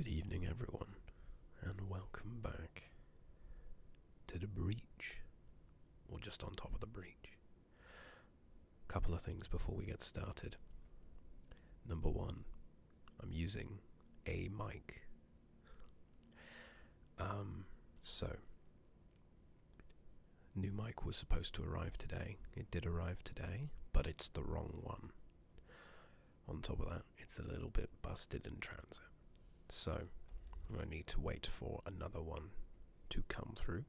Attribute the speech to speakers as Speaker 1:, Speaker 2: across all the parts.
Speaker 1: Good evening, everyone, and welcome back to the breach, or just on top of the breach. Couple of things before we get started. Number one, I'm using a mic. New mic was supposed to arrive today. It did arrive today, but it's the wrong one. On top of that, it's a little bit busted in transit. So, I need to wait for another one to come through,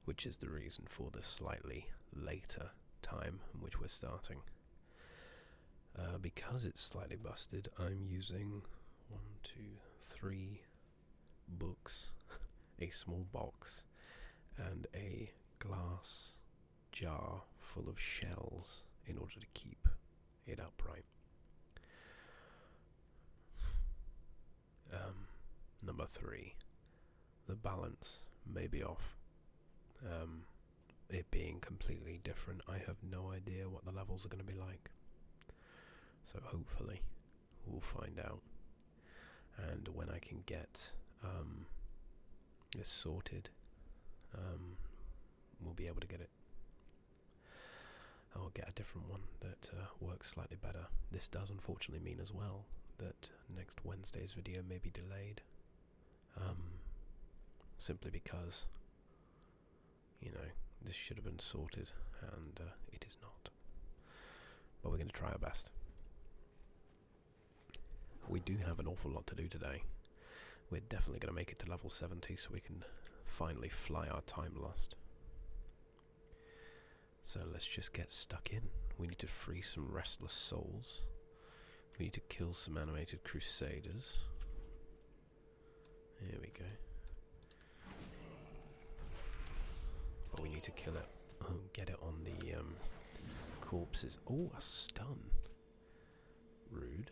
Speaker 1: which is the reason for the slightly later time in which we're starting. Because it's slightly busted, I'm using 3 books, a small box, and a glass jar full of shells in order to keep it upright. Number 3, the balance may be off. It being completely different, I have no idea what the levels are going to be like. So hopefully we'll find out. And when I can get this sorted, we'll be able to get it. I'll get a different one that works slightly better. This does unfortunately mean as well that next Wednesday's video may be delayed. Simply because, this should have been sorted, and it is not. But we're going to try our best. We do have an awful lot to do today. We're definitely going to make it to level 70 so we can finally fly our time lost. So let's just get stuck in. We need to free some restless souls. We need to kill some animated crusaders. Here we go. But we need to kill it. Oh, get it on the corpses. Oh, a stun. Rude.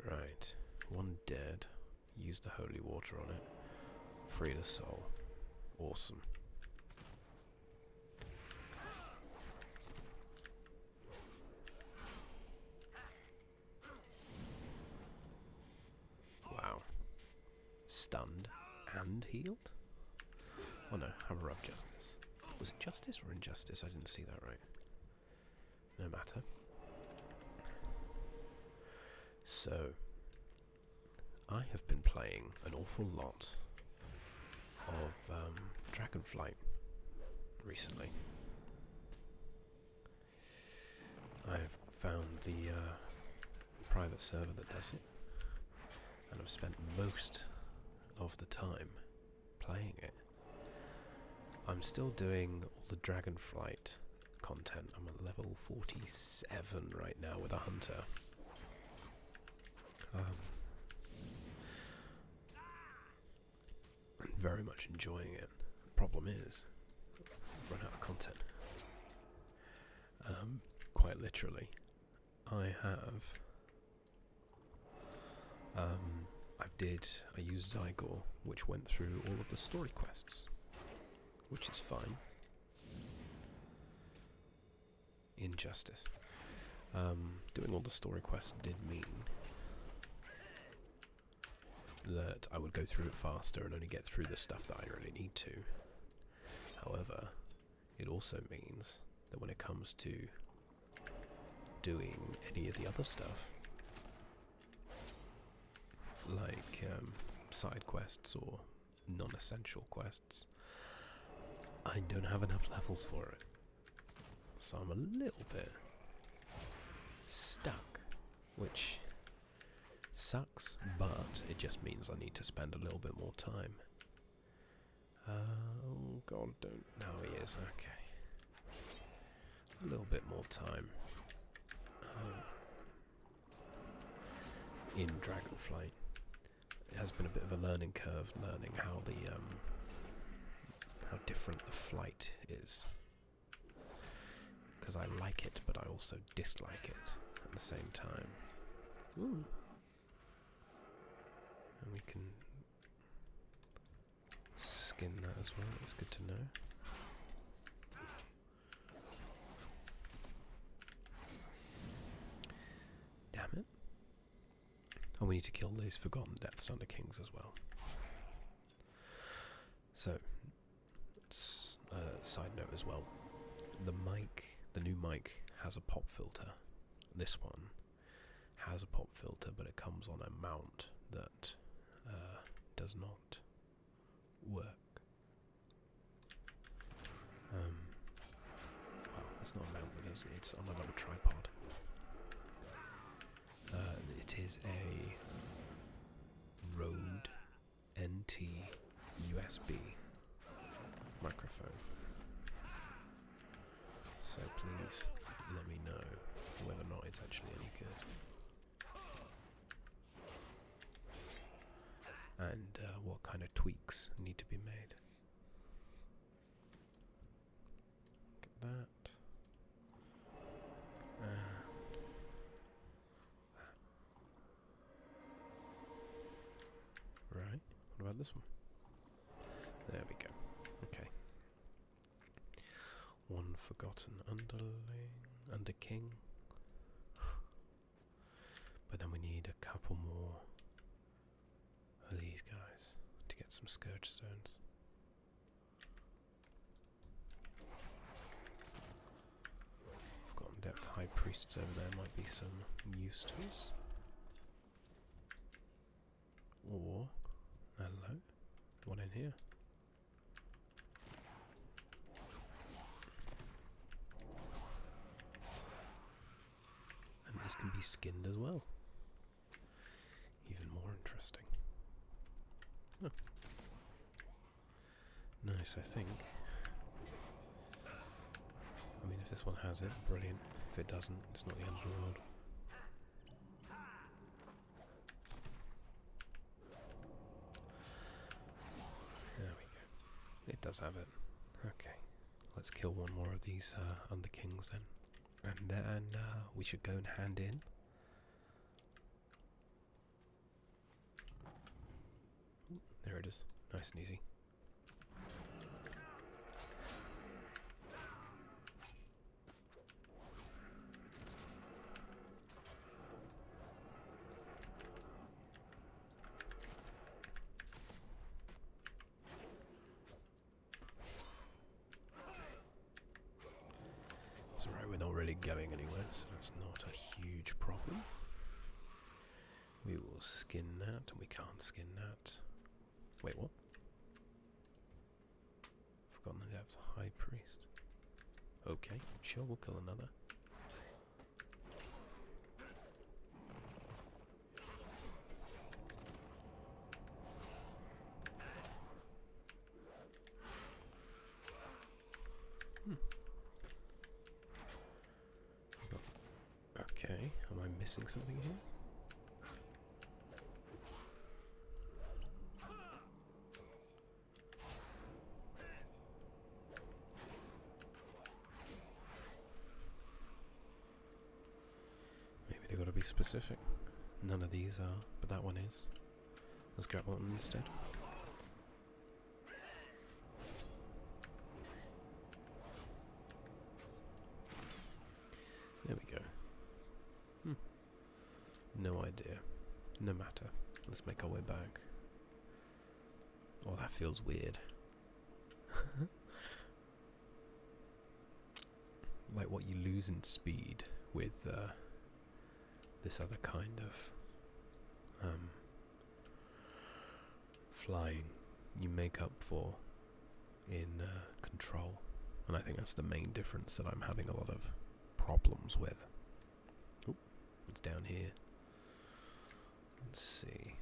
Speaker 1: Right. One dead. Use the holy water on it. Free the soul. Awesome. Wow. Stunned and healed? Oh no, Hammer of Justice. Was it Justice or Injustice? I didn't see that right. No matter. So, I have been playing an awful lot of Dragonflight recently. I've found the private server that does it, and I've spent most of the time playing it. I'm still doing all the Dragonflight content. I'm at level 47 right now with a hunter. Very much enjoying it. Problem is, I've run out of content. Quite literally. I used Zygor, which went through all of the story quests, which is fine. Injustice. Doing all the story quests did mean that I would go through it faster and only get through the stuff that I really need to. However, it also means that when it comes to doing any of the other stuff, like side quests or non-essential quests, I don't have enough levels for it. So I'm a little bit stuck, which sucks, but it just means I need to spend a little bit more time. Oh god, don't... No, he is, okay. A little bit more time. In Dragonflight. It has been a bit of a learning curve, learning how the how different the flight is. Because I like it, but I also dislike it at the same time. Ooh. And we can skin that as well, that's good to know. need to kill these Forgotten Depths Under Kings as well. So, side note as well, the new mic has a pop filter. This one has a pop filter, but it comes on a mount that does not work. Well, it's not a mount that does, it's on another tripod. It is a Rode NT USB microphone. So please let me know whether or not it's actually any good. And what kind of tweaks need to be made. Look at that. Right, what about this one? There we go. Okay. One Forgotten Under King. But then we need a couple more of these guys to get some Scourge Stones. Forgotten Depth High Priests over there might be some use to us. Or, hello, one in here. And this can be skinned as well. Even more interesting. Oh. Nice, I think. I mean, if this one has it, brilliant. If it doesn't, it's not the end of the world. There we go. It does have it. Okay. Let's kill one more of these Under Kings then. And then we should go and hand in. There it is. Nice and easy. It's alright, we're not really going anywhere, so that's not a huge problem. We will skin that, and we can't skin that. Wait, what? Forgotten the Depth High Priest. Okay, sure, we'll kill another. Okay, am I missing something here? Maybe they've got to be specific. None of these are, but that one is. Let's grab one instead. There we go. No idea. No matter. Let's make our way back. Oh, that feels weird. Like what you lose in speed with this other kind of flying, you make up for in control. And I think that's the main difference that I'm having a lot of problems with. Oop, it's down here. Let's see.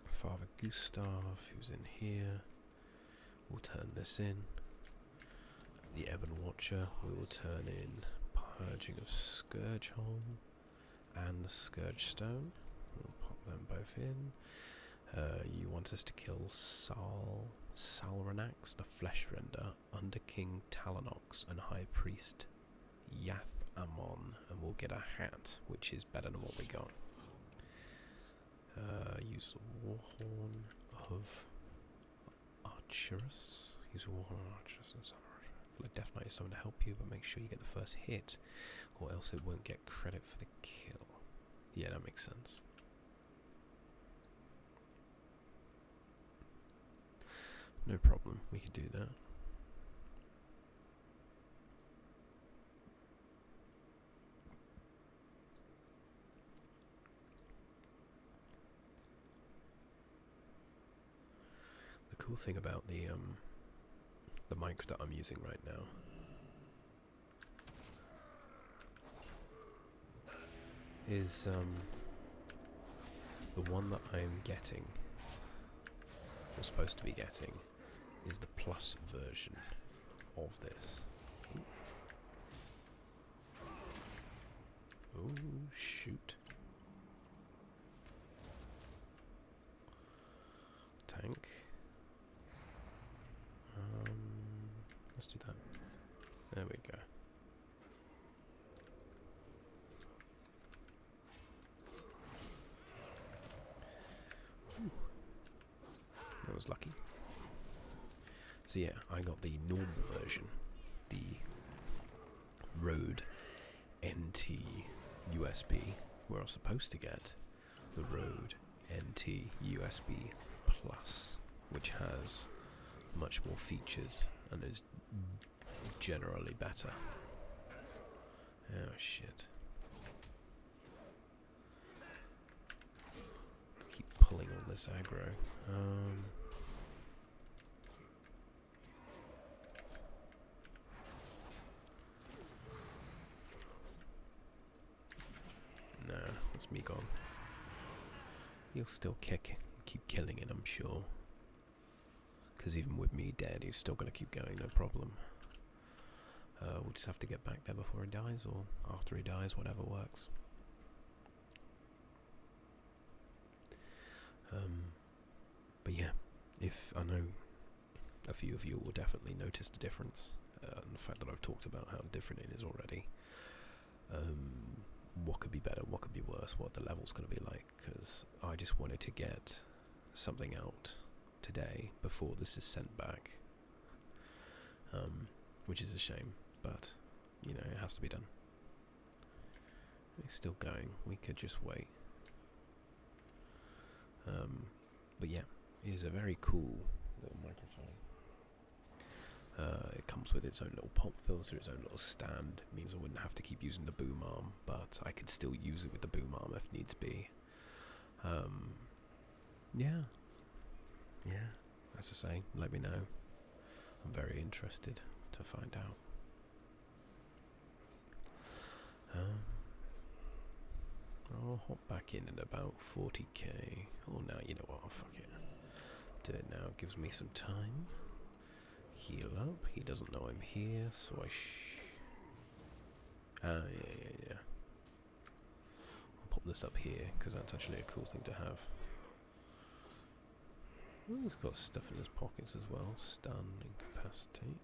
Speaker 1: Father Gustav, who's in here. We'll turn this in. The Ebon Watcher, we will turn in Purging of Scourgeholm and the Scourge Stone. We'll pop them both in. You want us to kill Salranax, the Fleshrender, Under King Talanox, and High Priest Yath Amon, and we'll get a hat, which is better than what we got. Use the Warhorn of Archerus. Use the Warhorn of Archerus and Death Knight is someone to help you, but make sure you get the first hit, or else it won't get credit for the kill. Yeah, that makes sense. No problem, we could do that. The cool thing about the mic that I'm using right now is the one that I'm getting, or supposed to be getting, is the plus version of this. Oh, shoot. Tank. Let's do that. There we go. Ooh. That was lucky. So yeah, I got the normal version, the Rode NT USB, where I was supposed to get the Rode NT USB Plus, which has much more features and is generally better. Oh shit. Keep pulling on this aggro. No, that's me gone. You'll still keep killing it, I'm sure. Because even with me dead, he's still going to keep going, no problem. We'll just have to get back there before he dies, or after he dies, whatever works. But yeah, if I know a few of you will definitely notice the difference, and the fact that I've talked about how different it is already. What could be better, what could be worse, what the level's going to be like, because I just wanted to get something out today before this is sent back, which is a shame, but you know, it has to be done. It's still going, we could just wait. But yeah, it is a very cool little microphone. It comes with its own little pop filter, its own little stand. It means I wouldn't have to keep using the boom arm, but I could still use it with the boom arm if needs be. Yeah, as I say, let me know. I'm very interested to find out. I'll hop back in at about 40k. Oh, now you know what? Oh, fuck it. Do it now. It gives me some time. Heal up. He doesn't know I'm here, so I yeah. I'll pop this up here because that's actually a cool thing to have. Oh, he's got stuff in his pockets as well. Stun, incapacitate.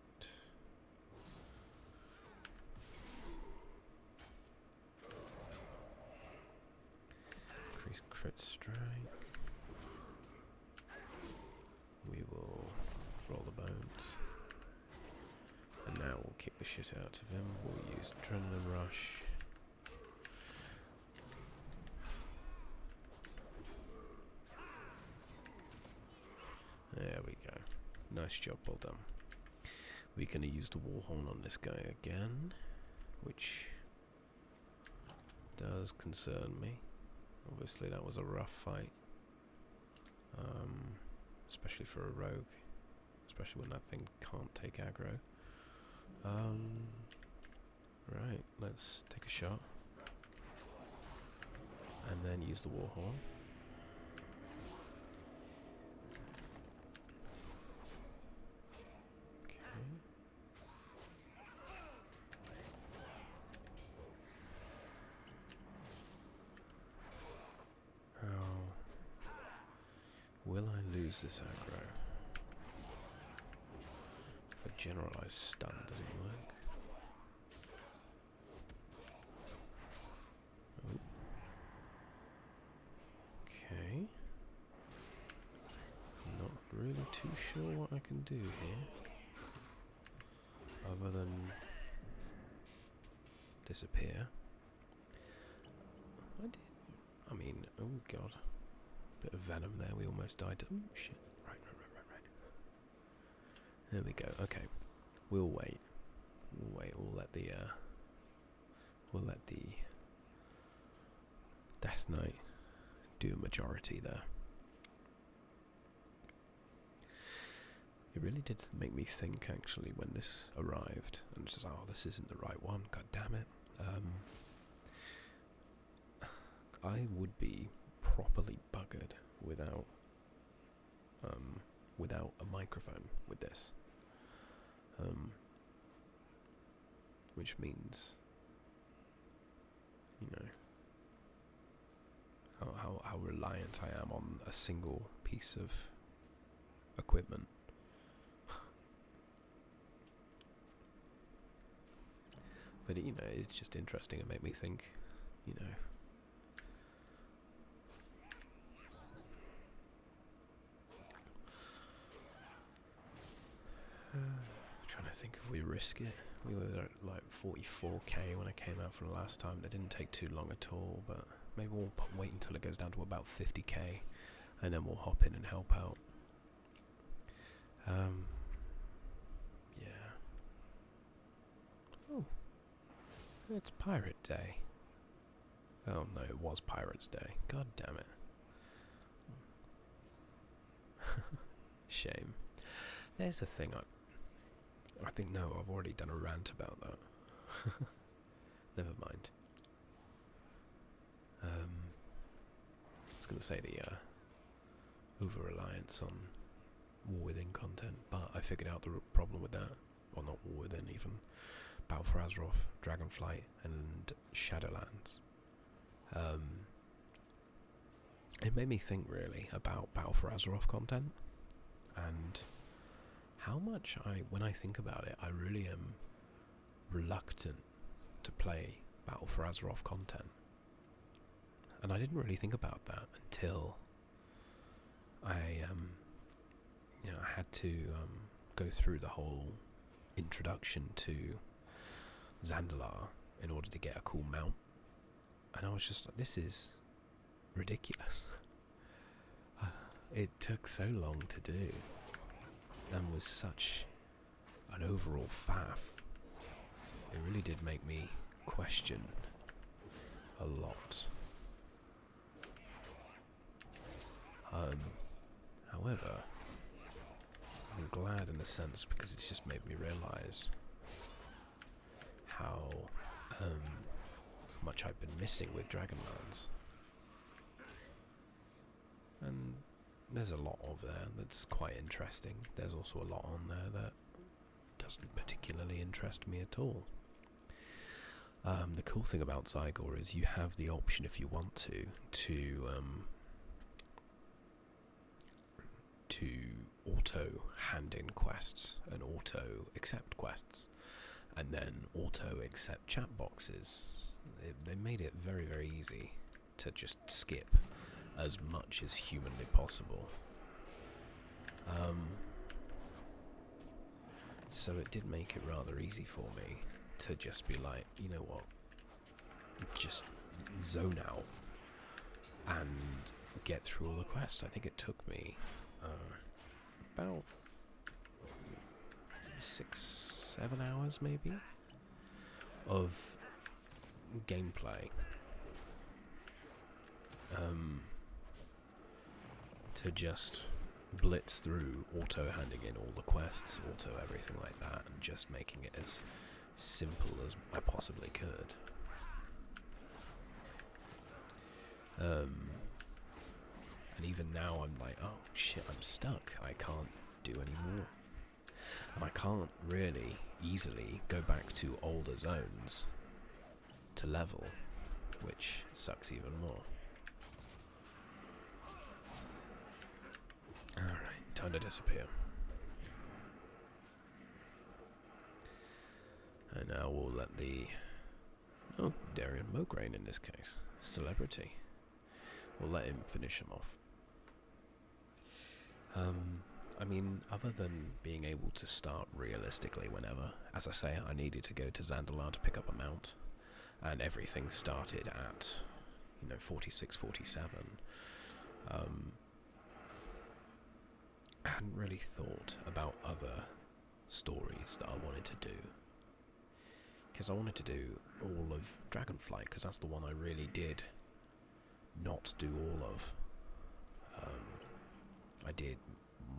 Speaker 1: Increase crit strike. We will roll the bones. And now we'll kick the shit out of him. We'll use Adrenaline Rush. There we go. Nice job, well done. We're going to use the Warhorn on this guy again, which does concern me. Obviously that was a rough fight, especially for a rogue, especially when that thing can't take aggro. Right, let's take a shot and then use the Warhorn. Will I lose this aggro? A generalized stun doesn't work. Oh. Okay. Not really too sure what I can do here, other than disappear. I mean, oh god. Bit of venom there, we almost died. Oh shit. Right. There we go, okay. We'll wait. We'll let the Death Knight do a majority there. It really did make me think, actually, when this arrived, and just, oh, this isn't the right one, god damn it. I would be properly buggered without a microphone with this. Which means, you know, how reliant I am on a single piece of equipment. But, you know, it's just interesting. It made me think, you know. Trying to think if we risk it. We were at like 44k when I came out for the last time. That didn't take too long at all, but maybe we'll wait until it goes down to about 50k, and then we'll hop in and help out. Yeah. Oh. It's Pirate Day. Oh no, it was Pirates Day. God damn it. Shame. There's a thing I think, no, I've already done a rant about that. Never mind. I was going to say the over-reliance on War Within content, but I figured out the problem with that. Well, not War Within, even. Battle for Azeroth, Dragonflight, and Shadowlands. It made me think, really, about Battle for Azeroth content, and how much when I think about it, I really am reluctant to play Battle for Azeroth content. And I didn't really think about that until I had to go through the whole introduction to Zandalar in order to get a cool mount. And I was just like, this is ridiculous. It took so long to do. And was such an overall faff. It really did make me question a lot. However, I'm glad in a sense because it's just made me realise how much I've been missing with Dragonlance. And there's a lot of there that's quite interesting. There's also a lot on there that doesn't particularly interest me at all. The cool thing about Zygor is you have the option, if you want to auto hand in quests and auto accept quests, and then auto accept chat boxes. They made it very, very easy to just skip as much as humanly possible. So it did make it rather easy for me to just be like, you know what, just zone out and get through all the quests. I think it took me about 6-7 hours maybe of gameplay to just blitz through, auto handing in all the quests, auto everything like that, and just making it as simple as I possibly could. And even now I'm like, oh shit, I'm stuck. I can't do any more. And I can't really easily go back to older zones to level, which sucks even more. Alright, time to disappear. And now we'll let Darian Mograine in this case, celebrity. We'll let him finish him off. I mean, other than being able to start realistically whenever, as I say, I needed to go to Zandalar to pick up a mount, and everything started at 46, 47. I hadn't really thought about other stories that I wanted to do. Because I wanted to do all of Dragonflight, because that's the one I really did not do all of. I did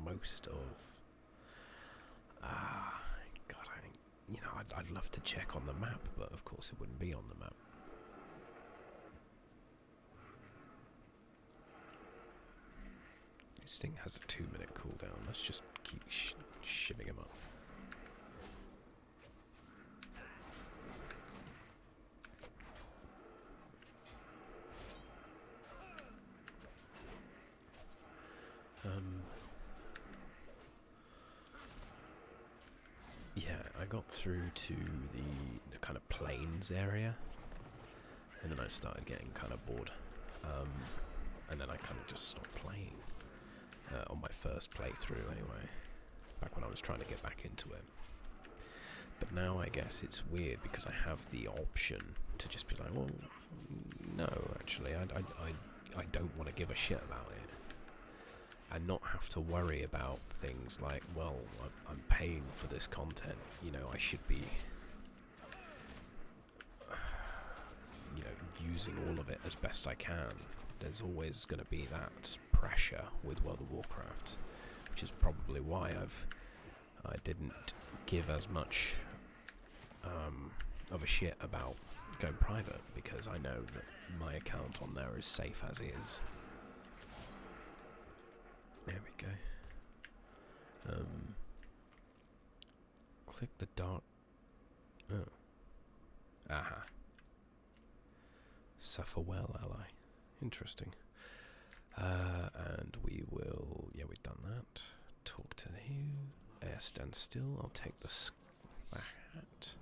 Speaker 1: most of... God, I'd love to check on the map, but of course it wouldn't be on the map. This thing has a 2-minute cooldown. Let's just keep shivving him up. Yeah, I got through to the kind of plains area, and then I started getting kind of bored, and then I kind of just stopped playing on my first playthrough anyway, back when I was trying to get back into it. But now I guess it's weird because I have the option to just be like, well, no, actually, I don't want to give a shit about it. And not have to worry about things like, well, I'm paying for this content, I should be, using all of it as best I can. There's always going to be that pressure with World of Warcraft, which is probably why I didn't give as much of a shit about going private, because I know that my account on there is safe as is. There we go. Click the dark... Oh. Aha. Suffer well, ally. Interesting. And we will... Yeah, we've done that. Talk to you. Stand still. I'll take the hat.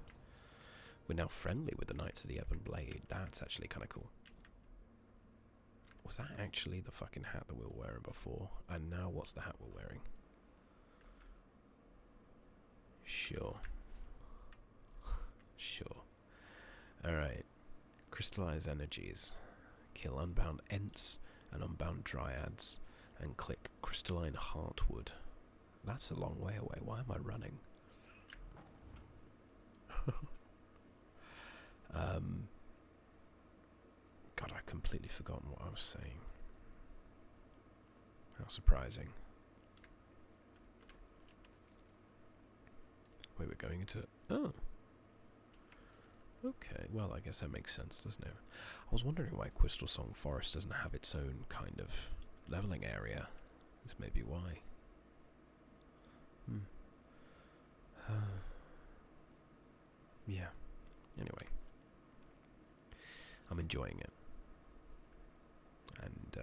Speaker 1: We're now friendly with the Knights of the Ebon Blade. That's actually kind of cool. Was that actually the fucking hat that we were wearing before? And now what's the hat we're wearing? Sure. Sure. Alright. Crystallize energies. Kill unbound Ents and unbound Dryads. And click Crystalline Heartwood. That's a long way away. Why am I running? God, I completely forgotten what I was saying. How surprising. Wait, we're going into... Oh. Okay, well, I guess that makes sense, doesn't it? I was wondering why Crystal Song Forest doesn't have its own kind of leveling area. This may be why. Yeah. Anyway. I'm enjoying it. And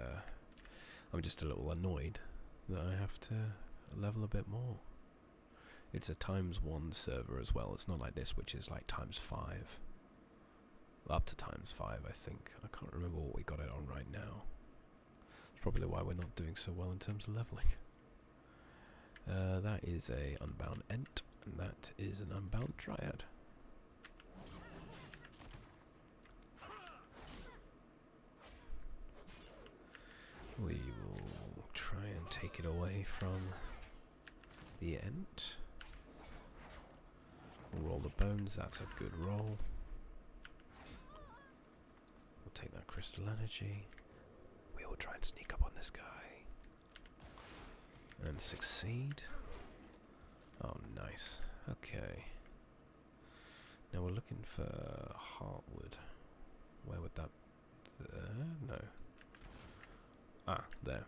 Speaker 1: I'm just a little annoyed that I have to level a bit more. It's a ×1 server as well. It's not like this, which is like ×5. Up to ×5, I think. I can't remember what we got it on right now. It's probably why we're not doing so well in terms of leveling. That is a unbound Ent, and that is an unbound Dryad. We will try and take it away from the Ent. We'll roll the bones, that's a good roll. We'll take that crystal energy. We will try and sneak up on this guy. And succeed. Oh, nice. Okay. Now we're looking for Heartwood. Where would that... no. Ah, there.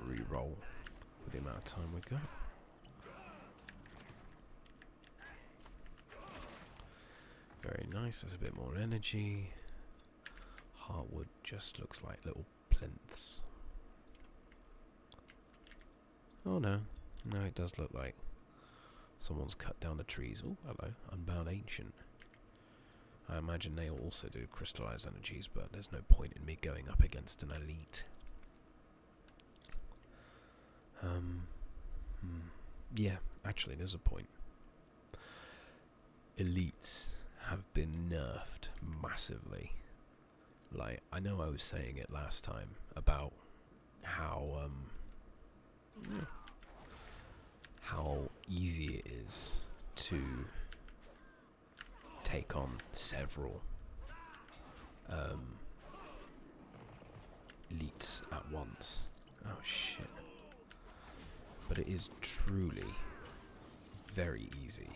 Speaker 1: Re-roll with the amount of time we got. Very nice, there's a bit more energy. Heartwood just looks like little plinths. Oh no. No, it does look like someone's cut down the trees. Oh, hello. Unbound Ancient. I imagine they also do crystallized energies, but there's no point in me going up against an elite. Yeah, actually, there's a point. Elites have been nerfed massively. Like, I know I was saying it last time about how easy it is to take on several elites at once. Oh shit. But it is truly very easy.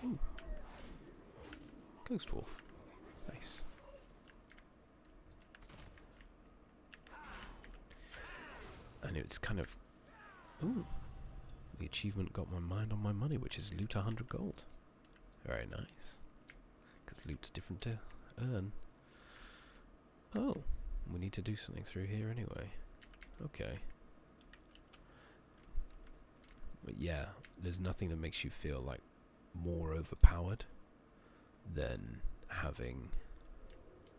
Speaker 1: Ooh. Ghost Wolf. Nice. And it's kind of... Ooh. The achievement got my mind on my money, which is loot 100 gold. Very nice. Because loot's different to earn. Oh. We need to do something through here anyway. Okay. But yeah, there's nothing that makes you feel like more overpowered than having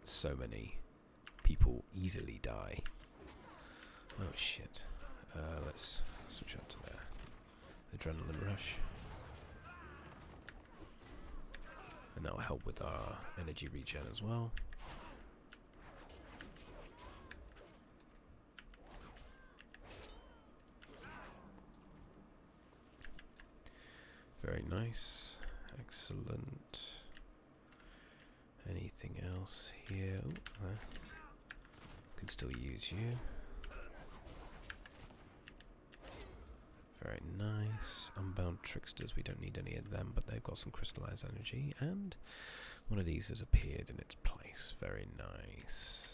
Speaker 1: so many people easily die. Oh shit. Let's switch up to there. Adrenaline rush. And that'll help with our energy regen as well. Very nice. Excellent. Anything else here? Ooh, could still use you. Very nice. Unbound tricksters, we don't need any of them, but they've got some crystallized energy, and one of these has appeared in its place. Very nice.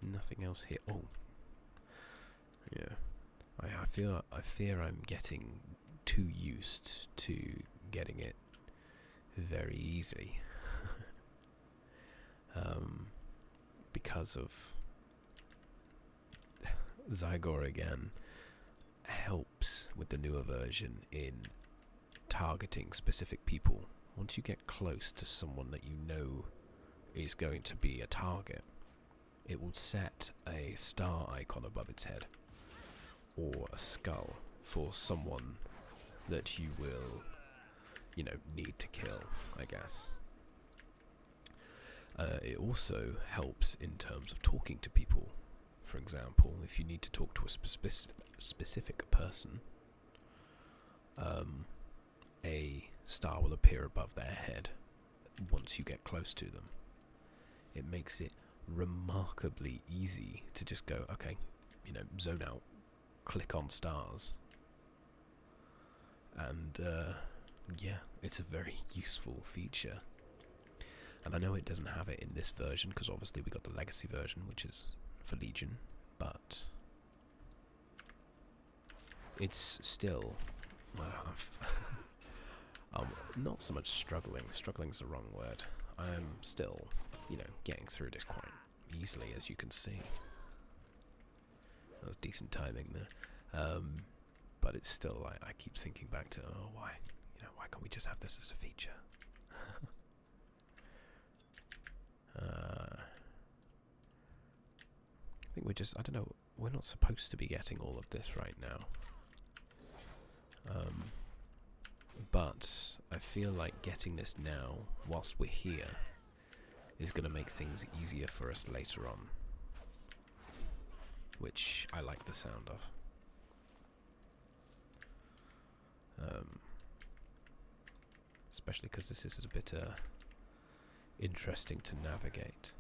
Speaker 1: Nothing else here. Oh, yeah. I fear I'm getting too used to getting it very easy. Because of Zygor again helps with the newer version in targeting specific people. Once you get close to someone that you know is going to be a target, it will set a star icon above its head, or a skull for someone that you will, need to kill, I guess. It also helps in terms of talking to people. For example, if you need to talk to a specific person, a star will appear above their head once you get close to them. It makes it remarkably easy to just go, okay, zone out, click on stars, and yeah, it's a very useful feature. And I know it doesn't have it in this version because obviously we got the legacy version, which is for Legion, but it's still I'm not so much struggling. Struggling's the wrong word. I'm still, getting through this quite easily, as you can see. That was decent timing there. But it's still like, I keep thinking back to, why can't we just have this as a feature? I think I don't know, we're not supposed to be getting all of this right now. But I feel like getting this now, whilst we're here, is going to make things easier for us later on. Which I like the sound of. Especially because this is a bit interesting to navigate.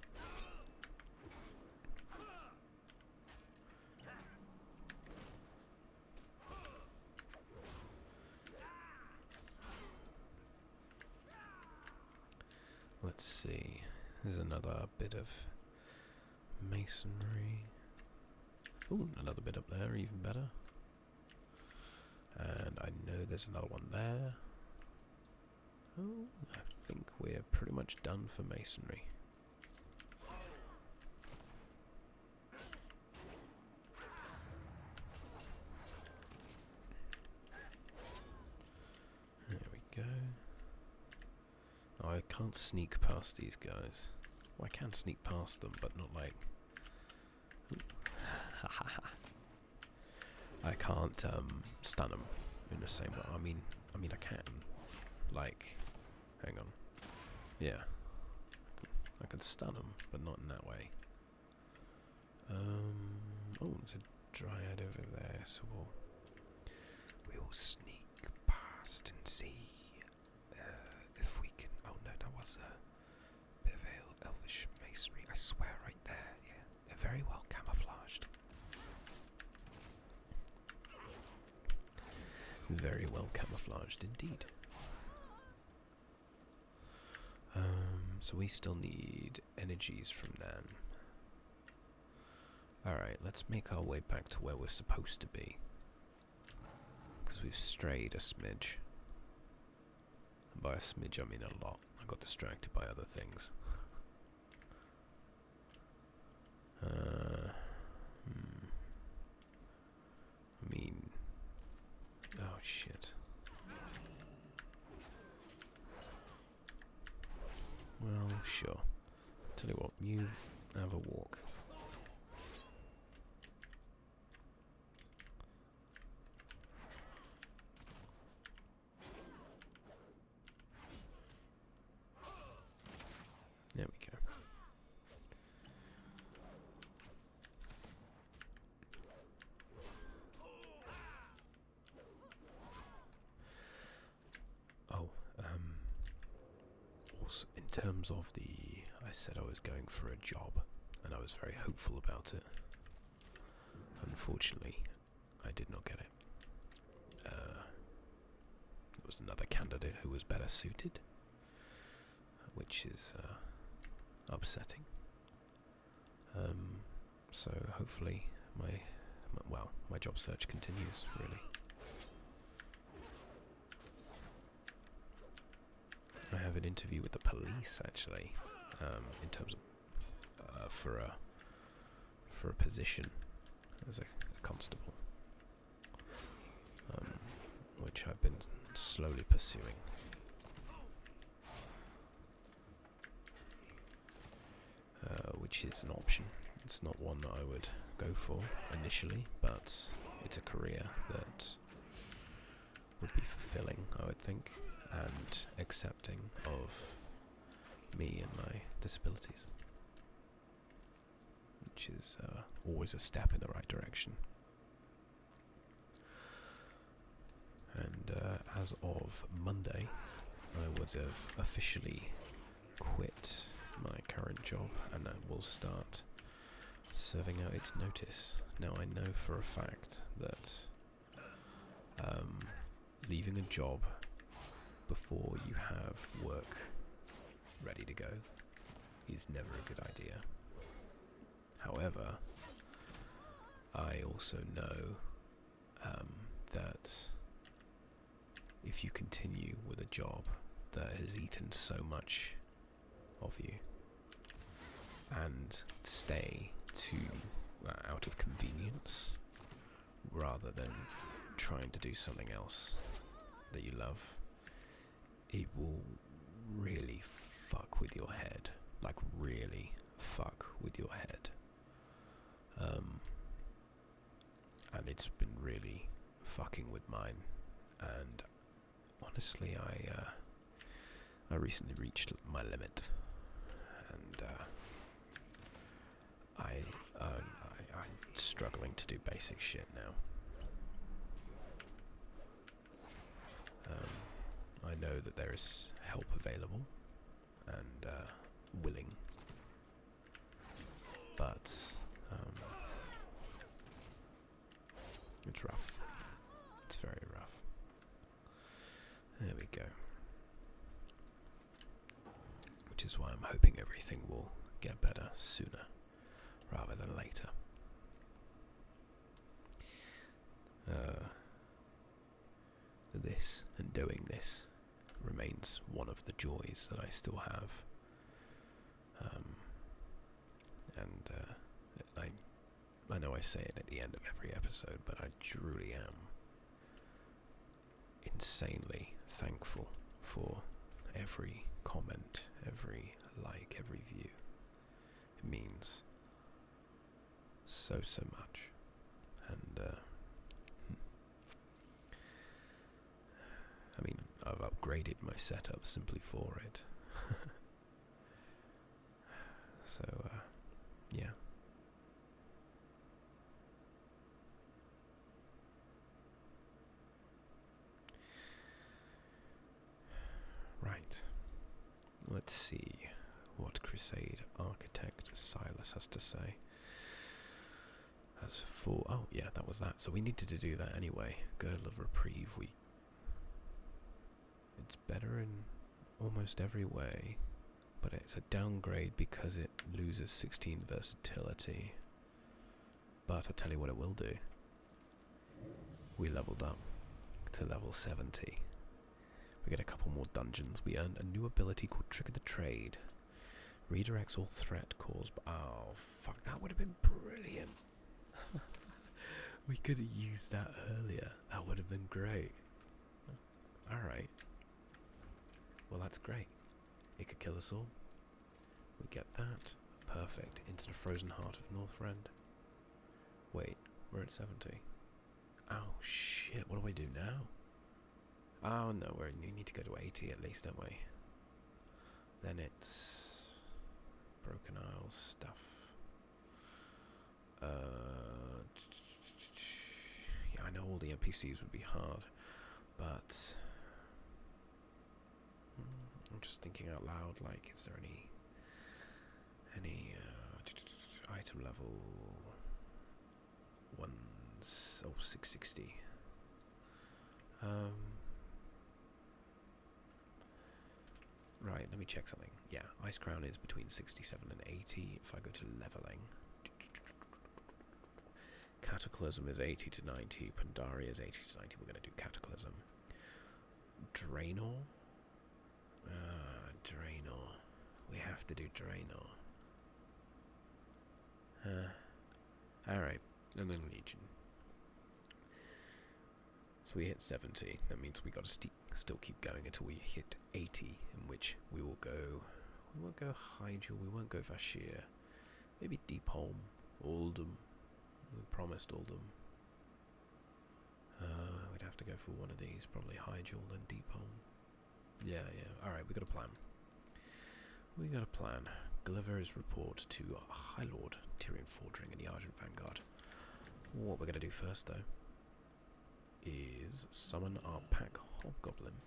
Speaker 1: Let's see. There's another bit of masonry. Ooh, another bit up there, even better. And I know there's another one there. Oh, I think we're pretty much done for masonry. go. Oh, I can't sneak past these guys. Well, I can sneak past them, but not like... I can't stun them in the same way. I mean I can. Like, hang on. Yeah. I can stun them, but not in that way. Oh, there's a dryad over there, so we will sneak past and see if we can. Oh no, that was a bit of elvish masonry. I swear, right there. Yeah, they're very well camouflaged. Very well camouflaged indeed. So we still need energies from Nan. Alright, let's make our way back to where we're supposed to be. Because we've strayed a smidge. And by a smidge I mean a lot. I got distracted by other things. I mean... Oh shit. Well, sure. Tell you what, you have a walk. There we go. Oh, also in terms of I said I was going for a job, and I was very hopeful about it. Unfortunately, I did not get it. There was another candidate who was better suited, which is upsetting. So hopefully my job search continues, really. I have an interview with the police, actually, in terms of for a position as a constable, which I've been slowly pursuing. Which is an option. It's not one that I would go for initially, but it's a career that would be fulfilling, I would think, and accepting of me and my disabilities, which is always a step in the right direction. And as of Monday, I would have officially quit my current job, and I will start serving out its notice. Now, I know for a fact that leaving a job before you have work ready to go is never a good idea. However, I also know that if you continue with a job that has eaten so much of you and stay out of convenience rather than trying to do something else that you love, it will really fuck with your head. Like, really fuck with your head. And it's been really fucking with mine. And honestly, I recently reached my limit, and I'm struggling to do basic shit now. I know that there is help available and willing, but it's rough. It's very rough. There we go. Which is why I'm hoping everything will get better sooner rather than later. This and doing this remains one of the joys that I still have. I know I say it at the end of every episode, but I truly am insanely thankful for every comment, every like, every view. It means so much. And I mean, I've upgraded my setup simply for it. So yeah. Right. Let's see what Crusade Architect Silas has to say. As for... oh, yeah, that was that. So we needed to do that anyway. Girdle of Reprieve. It's better in almost every way, but it's a downgrade because it loses 16 versatility. But I'll tell you what it will do. We leveled up to level 70. We get a couple more dungeons. We earned a new ability called Trick of the Trade. Redirects all threat caused by... oh, fuck, that would have been brilliant. We could have used that earlier. That would have been great. Alright. Well, that's great. It could kill us all. We get that. Perfect. Into the frozen heart of Northrend. Wait, we're at 70. Oh, shit. What do we do now? Oh, no, we need to go to 80 at least, don't we? Then it's... Broken Isle stuff. Yeah, I know all the NPCs would be hard, but... I'm just thinking out loud, like, is there any item level ones? Oh, 660. Right, let me check something. Yeah, Ice Crown is between 67 and 80. If I go to leveling, Cataclysm is 80 to 90. Pandaria is 80 to 90. We're going to do Cataclysm. Draenor. Draenor. We have to do Draenor. Alright, and then Legion. So we hit 70. That means we got to still keep going until we hit 80, in which we will go... we won't go Hyjal, we won't go Vashir. Maybe Deepholm, Oldham. We promised Oldham. We'd have to go for one of these, probably Hyjal and Deepholm. Yeah. Alright, we got a plan. Gulliver's report to High Lord Tyrion Fordring and the Argent Vanguard. What we're going to do first, though, is summon our pack Hobgoblin.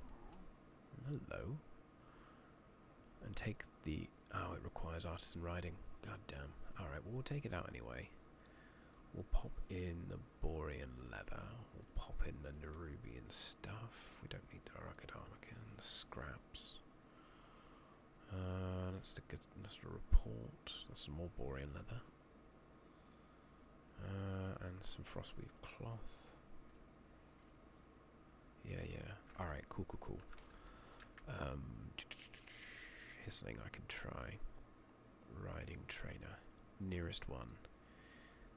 Speaker 1: Hello. And take the... oh, it requires artisan riding. God damn. Alright, well, we'll take it out anyway. We'll pop in the Borean leather. We'll pop in the Nerubian stuff. We don't need the Rugged Armacon, the scraps. Let's get a report. That's some more Borean leather. And some Frostweave cloth. Yeah. Alright, cool. Here's something I can try. Riding trainer. Nearest one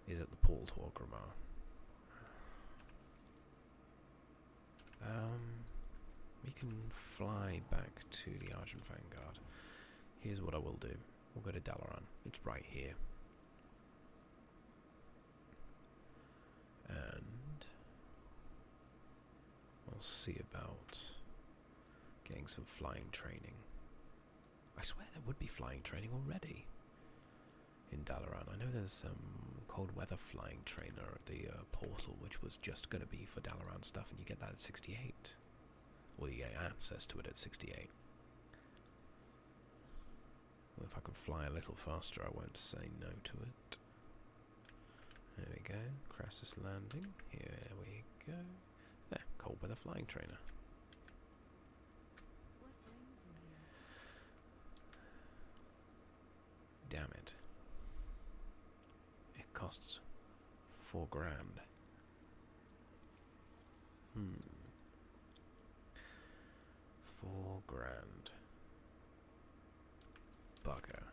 Speaker 1: is at the Paul to Orgrimmar. We can fly back to the Argent Vanguard. Here's what I will do. We'll go to Dalaran. It's right here. And I'll see about getting some flying training. I swear there would be flying training already in Dalaran. I know there's some cold weather flying trainer at the portal, which was just going to be for Dalaran stuff, and you get that at 68. Or you get access to it at 68. Well, if I can fly a little faster, I won't say no to it. There we go. Crassus landing. Here we go. There, cold weather flying trainer. Damn it. It costs $4 grand. $4 grand. Bugger.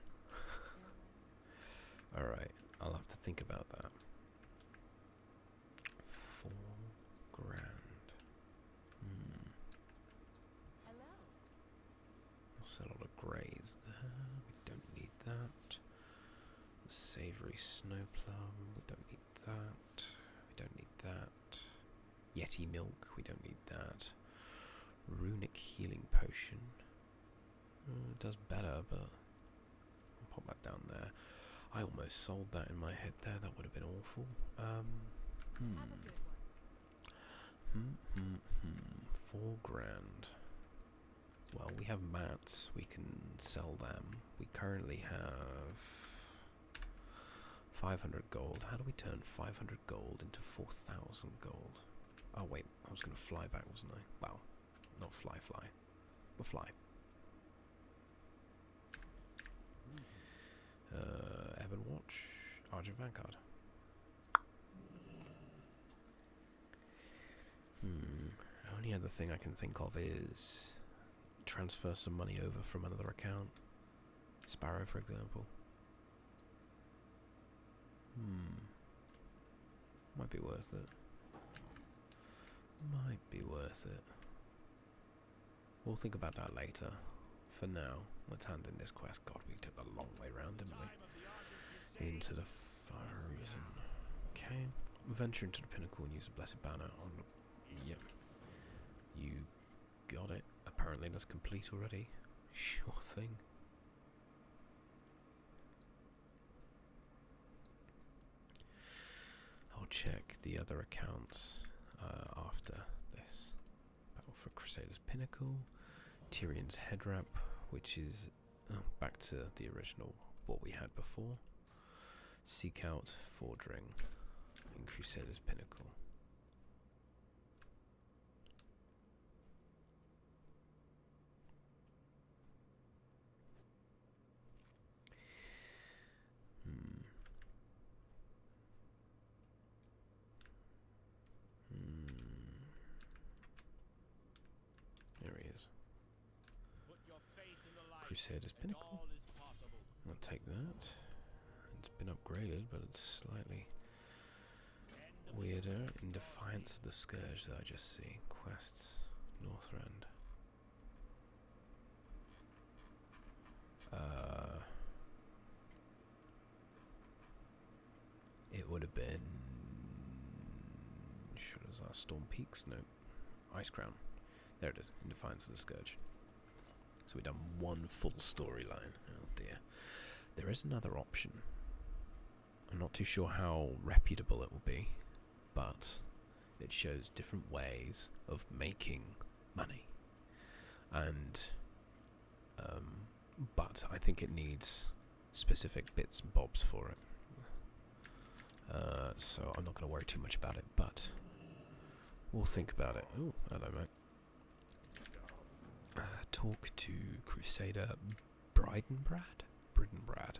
Speaker 1: Alright, I'll have to think about that. $4 grand.
Speaker 2: Hello.
Speaker 1: Sell a lot of greys there. We don't need that. The savoury snow plum. We don't need that. We don't need that. Yeti milk. We don't need that. Runic healing potion. It does better, but I'll pop that down there. I almost sold that in my head there. That would have been awful. 4 grand. Well, we have mats. We can sell them. We currently have 500 gold. How do we turn 500 gold into 4,000 gold? Oh wait, I was going to fly back, wasn't I? Well, not fly. We'll fly. Ebon Watch, Argent Vanguard. Only other thing I can think of is transfer some money over from another account. Sparrow, for example. Might be worth it. Might be worth it. We'll think about that later. For now, let's hand in this quest. God, we took a long way round, didn't we? Into the fire reason. Okay. Venture into the pinnacle and use the blessed banner on the... Yep. You got it. Apparently that's complete already. Sure thing. I'll check the other accounts after this. Battle for Crusader's Pinnacle. Tyrion's Head Wrap, which is back to the original, what we had before. Seek Out Fordring in Crusader's Pinnacle. There he is. Crusader's Pinnacle. I'll take that. It's been upgraded, but it's slightly weirder. In Defiance of the Scourge that I just see. Quests. Northrend. It would have been... Should have that Storm Peaks? No. Ice Crown. There it is. In Defiance of the Scourge. So we've done one full storyline. Oh dear. There is another option. I'm not too sure how reputable it will be, but it shows different ways of making money. And, but I think it needs specific bits and bobs for it. So I'm not going to worry too much about it, but we'll think about it. Oh, hello mate. Talk to Crusader Bridenbrad? Bridenbrad.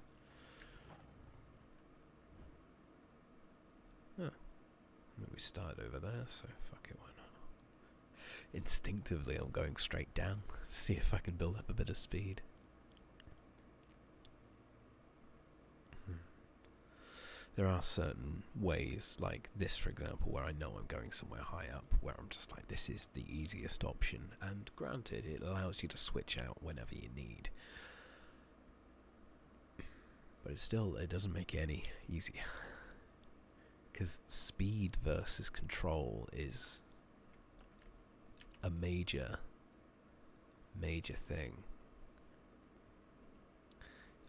Speaker 1: Huh. I mean, we started over there, so fuck it, why not? Instinctively, I'm going straight down. See if I can build up a bit of speed. There are certain ways, like this for example, where I know I'm going somewhere high up, where I'm just like, this is the easiest option, and granted, it allows you to switch out whenever you need. But it doesn't make it any easier. Because speed versus control is a major thing.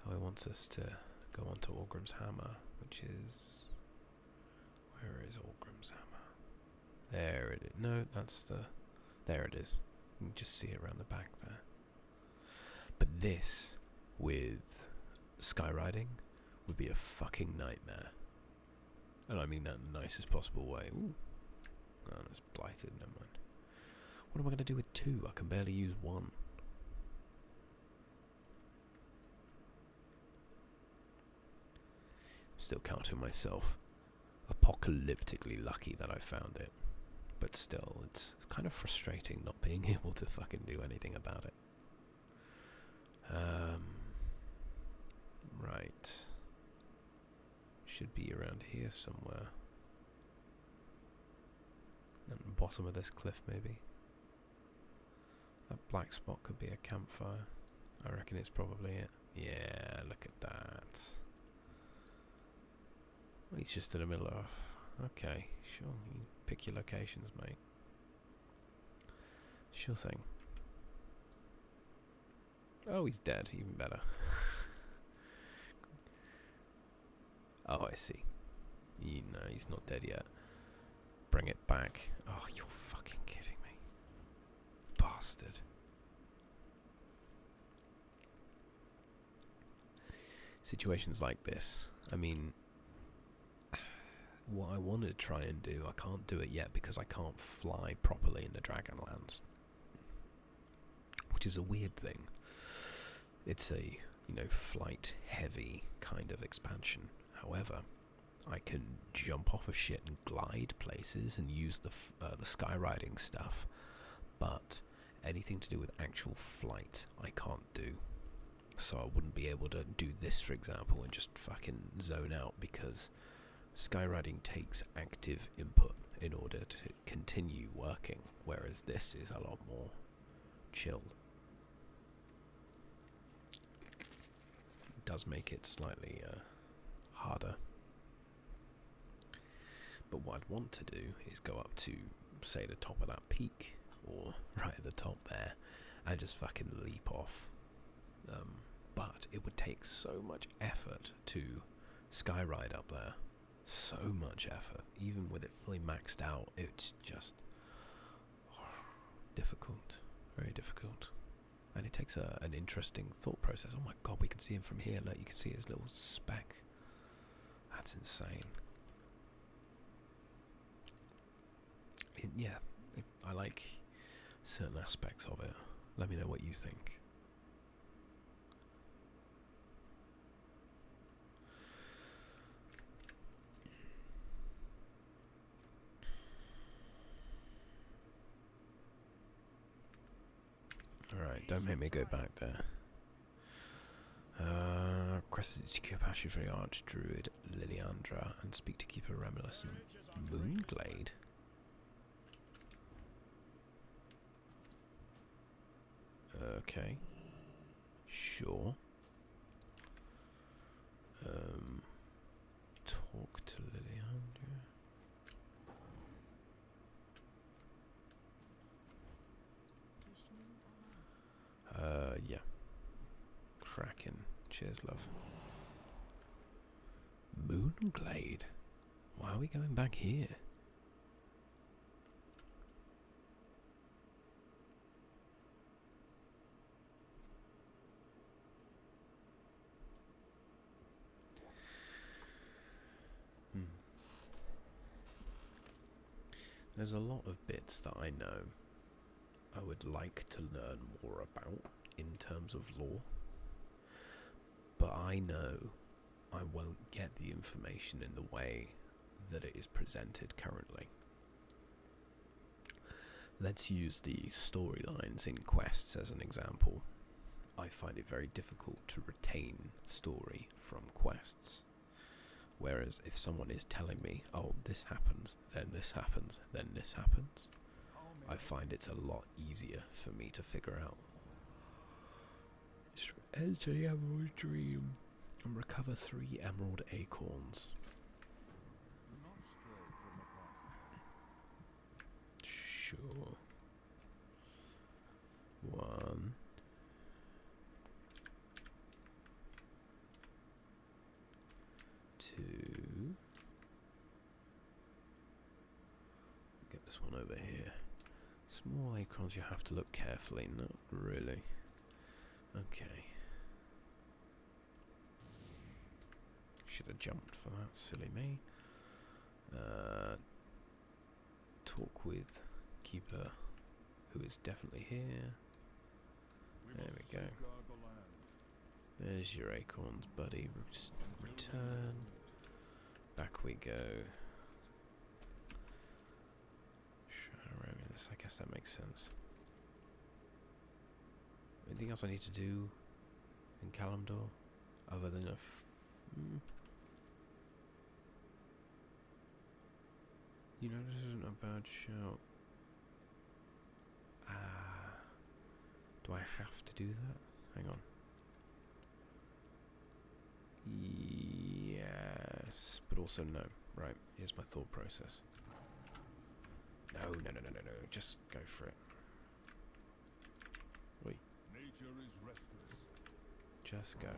Speaker 1: Oh, it wants us to go on to Orgrim's Hammer, which is... Where is Orgrim's Hammer? There it is. No, that's the... There it is. You can just see it around the back there. But this, with skywriting, would be a fucking nightmare. And I mean that in the nicest possible way. Ooh. Oh, that's blighted, never mind. What am I going to do with 2? I can barely use 1. Still counting myself apocalyptically lucky that I found it. But still, it's kind of frustrating not being able to fucking do anything about it. Right. Should be around here somewhere. At the bottom of this cliff, maybe. That black spot could be a campfire. I reckon it's probably it. Yeah, look at that. Well, he's just in the middle of... Okay, sure. You pick your locations, mate. Sure thing. Oh, he's dead. Even better. Oh, I see. No, he's not dead yet. Bring it back. Oh, you're fucking kidding me. Bastard. Situations like this, I mean, what I want to try and do, I can't do it yet because I can't fly properly in the Dragonlands, which is a weird thing. It's a, flight heavy kind of expansion. However, I can jump off of shit and glide places and use the skyriding stuff, but anything to do with actual flight I can't do. So I wouldn't be able to do this, for example, and just fucking zone out, because skywriting takes active input in order to continue working, whereas this is a lot more chill. It does make it slightly harder. But what I'd want to do is go up to, say, the top of that peak, or right at the top there, and just fucking leap off. But it would take so much effort to skyride up there. So much effort. Even with it fully maxed out, it's just difficult. Very difficult. And it takes an interesting thought process. Oh my god, we can see him from here. Look, you can see his little speck. That's insane. I like certain aspects of it. Let me know what you think. Alright, don't make me go back there. Request SeaCaptain for the Archdruid Liliandra and speak to Keeper Remulus and Moonglade. Okay. Sure. Talk to Liliandra. Yeah. Cracking. Cheers, love. Moonglade? Why are we going back here? There's a lot of bits that I know I would like to learn more about in terms of lore, but I know I won't get the information in the way that it is presented currently. Let's use the storylines in quests as an example. I find it very difficult to retain story from quests. Whereas if someone is telling me, oh, this happens, then this happens, then this happens, I find it's a lot easier for me to figure out. Enter the Emerald Dream and recover 3 emerald acorns. Sure. 1. Get this one over here. Small acorns, you have to look carefully. Not really. Okay. Should have jumped for that, silly me. Talk with Keeper, who is definitely here. There we go. There's your acorns, buddy. Return. Back we go. I guess that makes sense. Anything else I need to do in Kalimdor other than You know, this isn't a bad shout. Do I have to do that? Hang on. Yes, but also no. Right, here's my thought process. No. Just go for it. Wait.
Speaker 2: Nature is restless.
Speaker 1: Just go.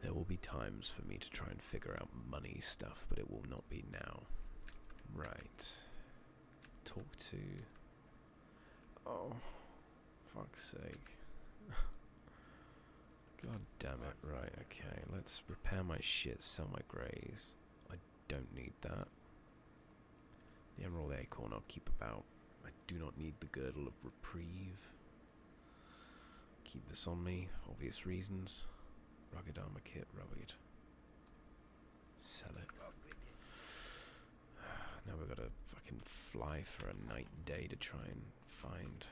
Speaker 1: There will be times for me to try and figure out money stuff, but it will not be now. Right. Talk to... Oh, fuck's sake. God damn it. Right, okay. Let's repair my shit, sell my greys. I don't need that. The emerald acorn I'll keep about. I do not need the girdle of reprieve. Keep this on me, obvious reasons. Rugged armor kit, rugged. Sell it. Now we've got to fucking fly for a night and day to try and find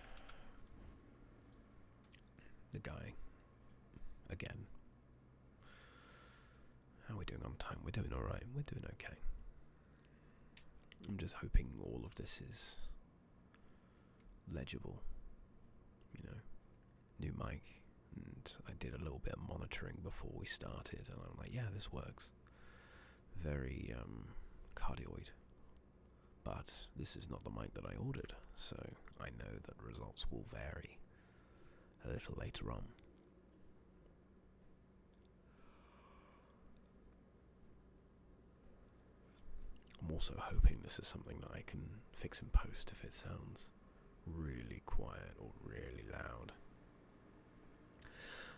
Speaker 1: the guy. Again. How are we doing on time? We're doing alright. We're doing okay. I'm just hoping all of this is legible. You know, new mic. And I did a little bit of monitoring before we started, and I'm like, yeah, this works. Very cardioid. But this is not the mic that I ordered, so I know that results will vary a little later on. I'm also hoping this is something that I can fix in post if it sounds really quiet or really loud.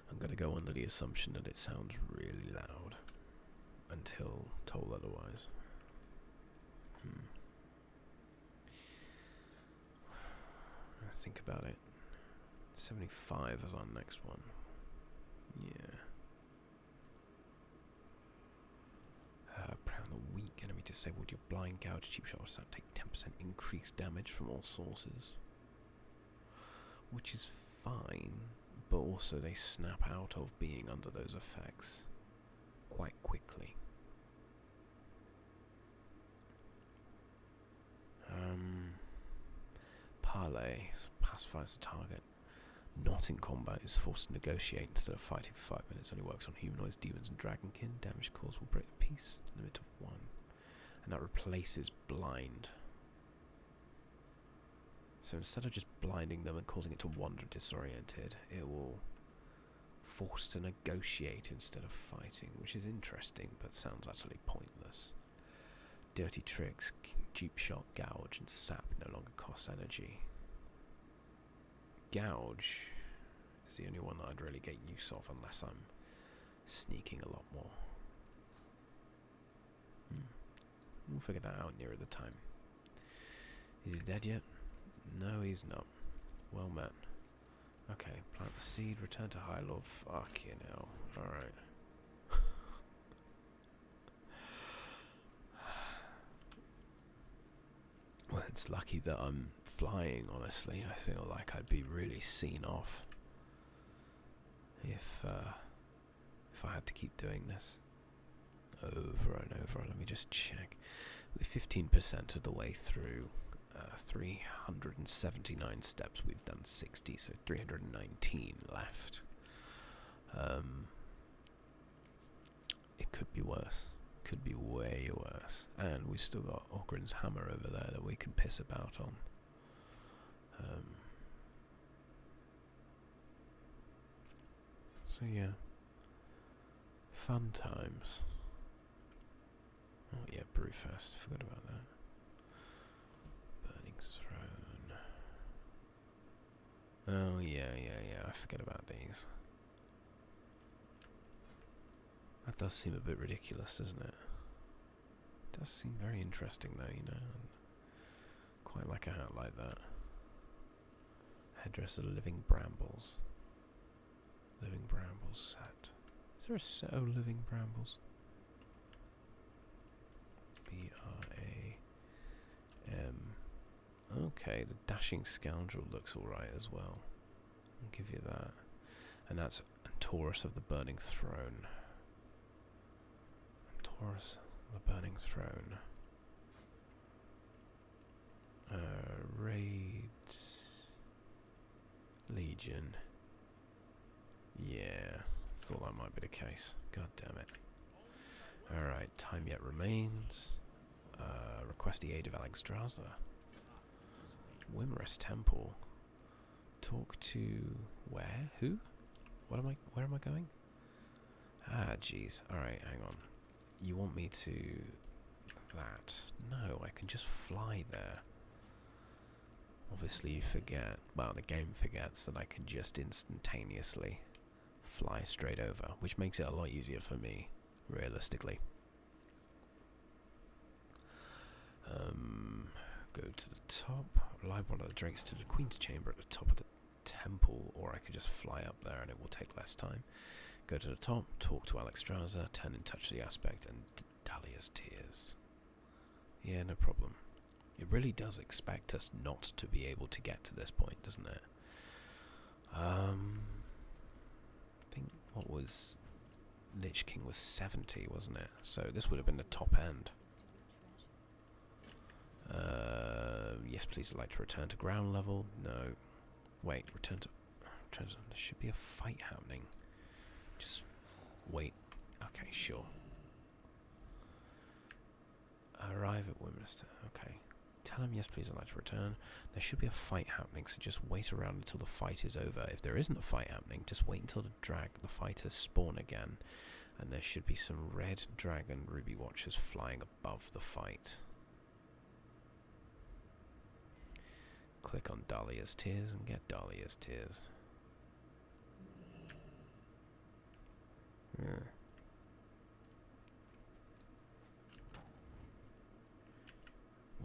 Speaker 1: I'm going to go under the assumption that it sounds really loud until told otherwise. Think about it. 75 is our next one. Yeah. Prey on the weak enemy disabled. Your blind gouge cheap shot will take 10% increased damage from all sources, which is fine, but also they snap out of being under those effects quite quickly. Parley pacifies the target. Not in combat is forced to negotiate instead of fighting for 5 minutes. Only works on humanoids, demons, and dragonkin. Damage caused will break the peace. Limit of 1. And that replaces blind. So instead of just blinding them and causing it to wander disoriented, it will force to negotiate instead of fighting, which is interesting but sounds utterly pointless. Dirty tricks, cheap shot, gouge, and sap no longer cost energy. Gouge is the only one that I'd really get use of unless I'm sneaking a lot more. We'll figure that out nearer the time. Is he dead yet? No, he's not. Well met. Okay, plant the seed, return to High Lord. Fucking hell. Alright. Well, it's lucky that I'm flying, honestly. I feel like I'd be really seen off if I had to keep doing this over and over. Let me just check. We're 15% of the way through. 379 steps. We've done 60, so 319 left. It could be worse. Could be way worse. And we've still got Ogren's hammer over there that we can piss about on. So yeah, fun times. Oh yeah, Brewfest, forgot about that. Burning Throne. Oh yeah, I forget about these. That does seem a bit ridiculous, doesn't it? It does seem very interesting though, you know. And quite like a hat like that. Headdress of Living Brambles. Living Brambles set. Is there a set of Living Brambles? B-R-A-M. Okay, the Dashing Scoundrel looks alright as well. I'll give you that. And that's Taurus of the Burning Throne. Taurus of the Burning Throne. Raid Legion. Yeah, thought that might be the case. God damn it. Alright, time yet remains. Request the aid of Alexstrasza. Wimrus Temple. Talk to... where? Who? Where am I going? Ah, jeez. Alright, hang on. You want me to... that? No, I can just fly there. Obviously you forget, well, the game forgets that I can just instantaneously fly straight over, which makes it a lot easier for me, realistically. Go to the top, ride one of the drakes to the Queen's Chamber at the top of the temple, or I could just fly up there and it will take less time. Go to the top, talk to Alexstrasza, turn in touch the aspect, and Dahlia's tears. Yeah, no problem. It really does expect us not to be able to get to this point, doesn't it? I think, what was... Lich King was 70, wasn't it? So this would have been the top end. Yes, please, I'd like to return to ground level. No. Wait, return to... there should be a fight happening. Just wait. Okay, sure. Arrive at Wimrus. Okay. Tell him, yes, please, I'd like to return. There should be a fight happening, so just wait around until the fight is over. If there isn't a fight happening, just wait until the fighters spawn again. And there should be some red dragon ruby watchers flying above the fight. Click on Dahlia's Tears and get Dahlia's Tears. Yeah.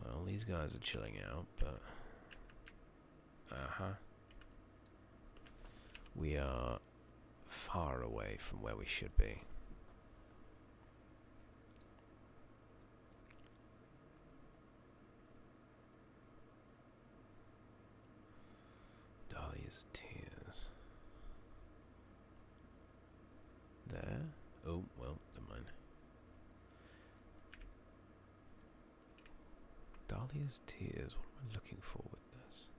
Speaker 1: Well, these guys are chilling out, but... we are far away from where we should be. Dahlia's Tears. There? Oh, well, never mind. Dahlia's Tears, what am I looking for with this?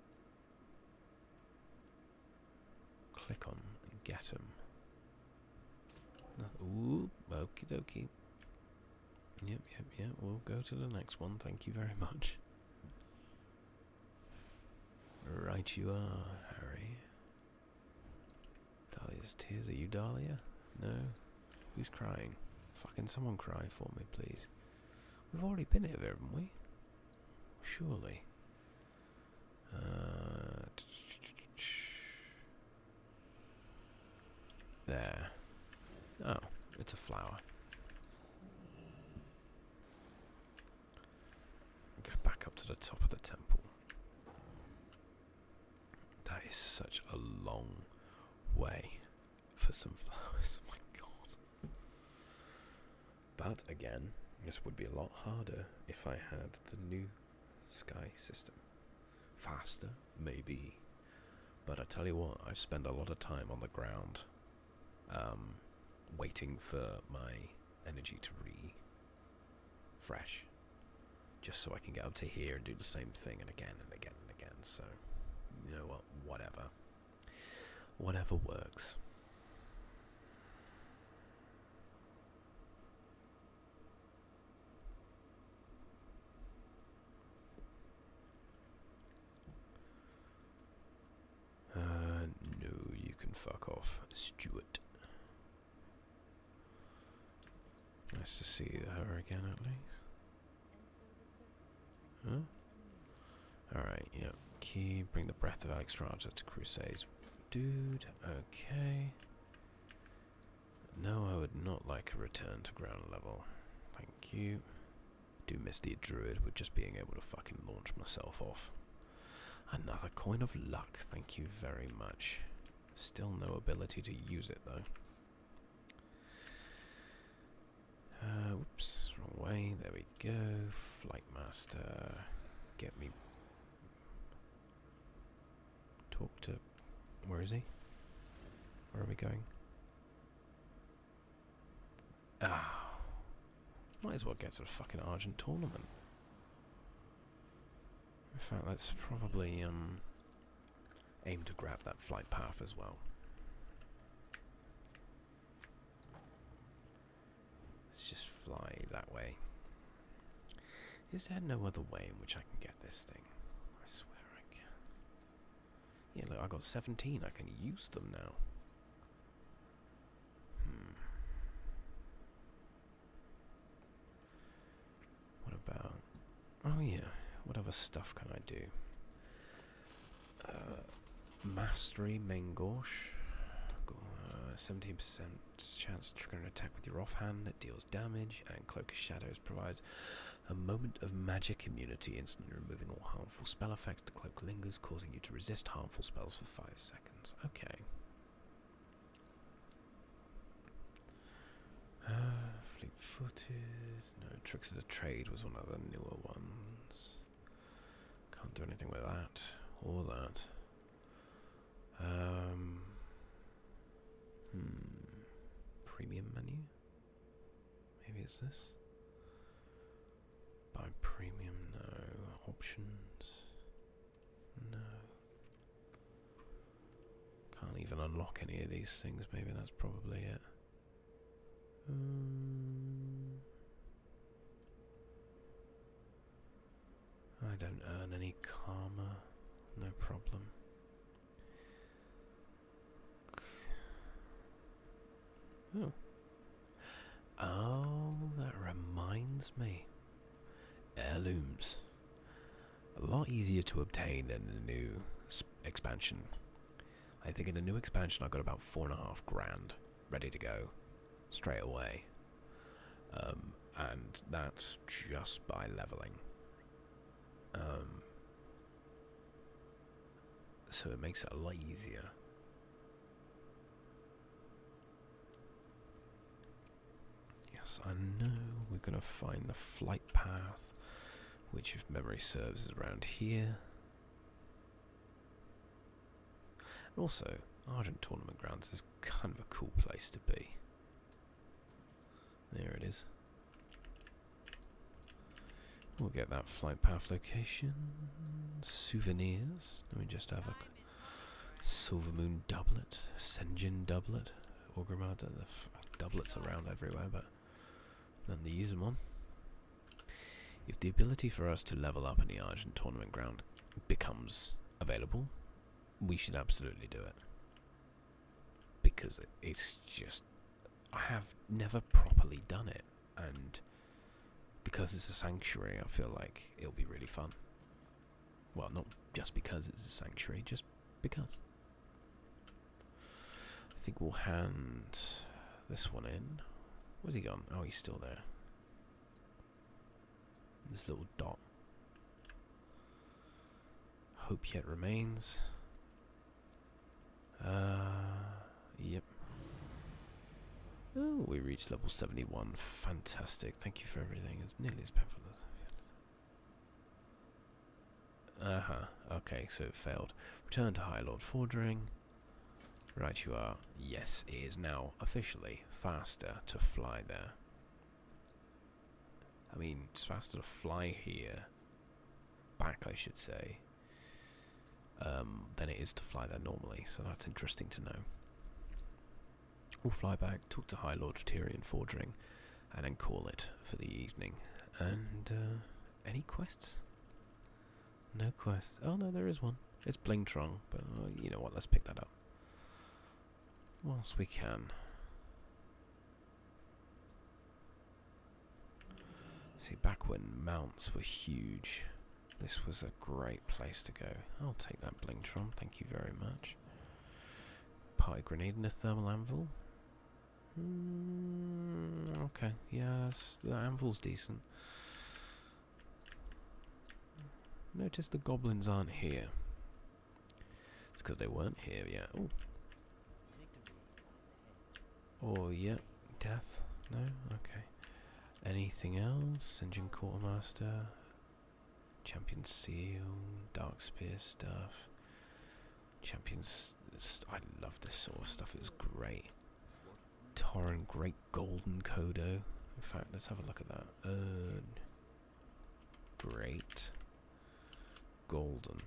Speaker 1: Click on and get him. Ooh, okie dokie. Yep, we'll go to the next one, thank you very much. Right you are, Harry. Dahlia's Tears, are you Dahlia? No? Who's crying? Fucking someone cry for me, please. We've already been here, haven't we? Surely. There. Oh, it's a flower. Go back up to the top of the temple. That is such a long way for some flowers. Oh my god. But again, this would be a lot harder if I had the new sky system. Faster, maybe. But I tell you what, I've spent a lot of time on the ground waiting for my energy to refresh, just so I can get up to here and do the same thing and again and again and again. So, you know what, whatever works. No, you can fuck off, Stuart. Nice to see her again, at least. Huh? Alright, yep. Key, bring the breath of Alexstrasza to Crusades. Dude, okay. No, I would not like a return to ground level. Thank you. Do miss the druid with just being able to fucking launch myself off. Another coin of luck, thank you very much. Still no ability to use it though. Whoops, wrong way, there we go. Flight Master, get me... Talk to... Where is he? Where are we going? Ah, might as well get to the fucking Argent tournament. In fact, let's probably aim to grab that flight path as well. Let's just fly that way. Is there no other way in which I can get this thing? I swear I can. Yeah, look, I got 17. I can use them now. What about... Oh yeah, what other stuff can I do? Mastery, main gauche. 17% chance to trigger an attack with your offhand that deals damage, and Cloak of Shadows provides a moment of magic immunity, instantly removing all harmful spell effects. The cloak lingers, causing you to resist harmful spells for 5 seconds. Okay. Fleet-footed. No, Tricks of the Trade was one of the newer ones. Can't do anything with that or that. Premium menu? Maybe it's this? Buy premium? No. Options? No. Can't even unlock any of these things. Maybe that's probably it. I don't earn any karma. No problem. Oh. Oh, that reminds me. Heirlooms. A lot easier to obtain in the new expansion. I think in the new expansion I got about 4.5 grand ready to go straight away. And that's just by leveling. So it makes it a lot easier. Yes, I know we're going to find the flight path, which if memory serves is around here. And also, Argent Tournament Grounds is kind of a cool place to be. There it is. We'll get that flight path location. Souvenirs. Let me just have a Silver Moon doublet, Senjin doublet, Orgrimmar. The doublets around everywhere, but none to use them on. If the ability for us to level up in the Argent Tournament Ground becomes available, we should absolutely do it. Because it's just... I have never properly done it, and because it's a sanctuary, I feel like it'll be really fun. Well, not just because it's a sanctuary, just because. I think we'll hand this one in. Where's he gone? Oh, he's still there. This little dot. Hope yet remains. Yep. Oh, we reached level 71. Fantastic. Thank you for everything. It's nearly as painful as... Okay, so it failed. Return to High Lord Fordring. Right you are. Yes, it is now officially faster to fly there. I mean, it's faster to fly here. Back, I should say. Than it is to fly there normally. So that's interesting to know. We'll fly back, talk to High Lord Tyrion Fordring, and then call it for the evening. And, any quests? No quests. Oh no, there is one. It's Blingtrong, but you know what, let's pick that up. Whilst we can. See, back when mounts were huge, this was a great place to go. I'll take that Blingtron, thank you very much. Pie grenade and a thermal anvil. Okay, yes, the anvil's decent. Notice the goblins aren't here. It's because they weren't here yet. Oh. Oh, yep. Death? No? Okay. Anything else? Engine Quartermaster. Champion Seal. Dark Spear stuff. Champions... I love this sort of stuff. It was great. Torrent Great Golden Kodo. In fact, let's have a look at that. Great Golden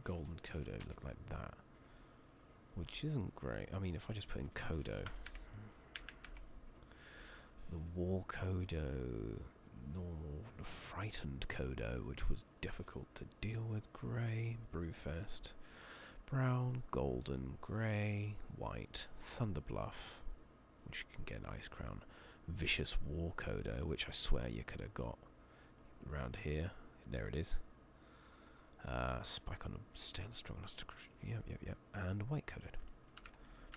Speaker 1: golden Kodo look like that. Which isn't great. I mean, if I just put in Kodo. The War Kodo, normal, the Frightened Kodo, which was difficult to deal with. Grey, Brewfest, brown, golden, grey, white, Thunderbluff, which you can get an Ice Crown. Vicious War Kodo, which I swear you could have got around here. There it is. Spike on a steel strongness to... Yep. And white coded.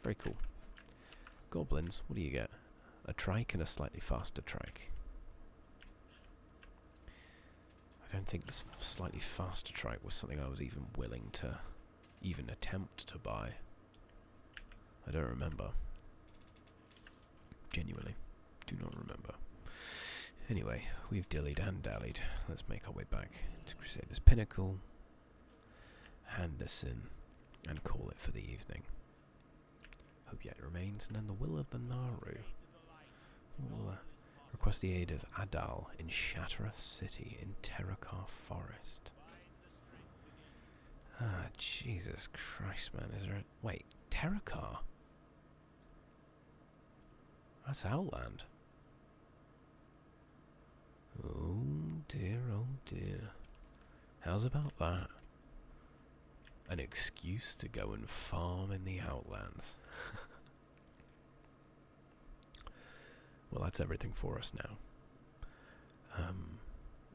Speaker 1: Very cool. Goblins, what do you get? A trike and a slightly faster trike. I don't think this slightly faster trike was something I was even willing to even attempt to buy. I don't remember. Genuinely. Do not remember. Anyway, we've dillied and dallied. Let's make our way back to Crusader's Pinnacle. Hand this in and call it for the evening. Hope yet remains, and then the will of the Naru. We'll request the aid of Adal in Shattrath City in Terakar Forest. Ah, Jesus Christ, man. Is there a... Wait, Terakar? That's Outland. Oh dear, oh dear. How's about that? An excuse to go and farm in the Outlands. Well, that's everything for us now.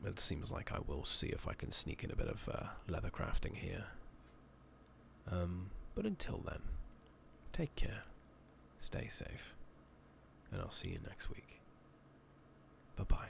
Speaker 1: It seems like I will see if I can sneak in a bit of leather crafting here. But until then, take care, stay safe, and I'll see you next week. Bye-bye.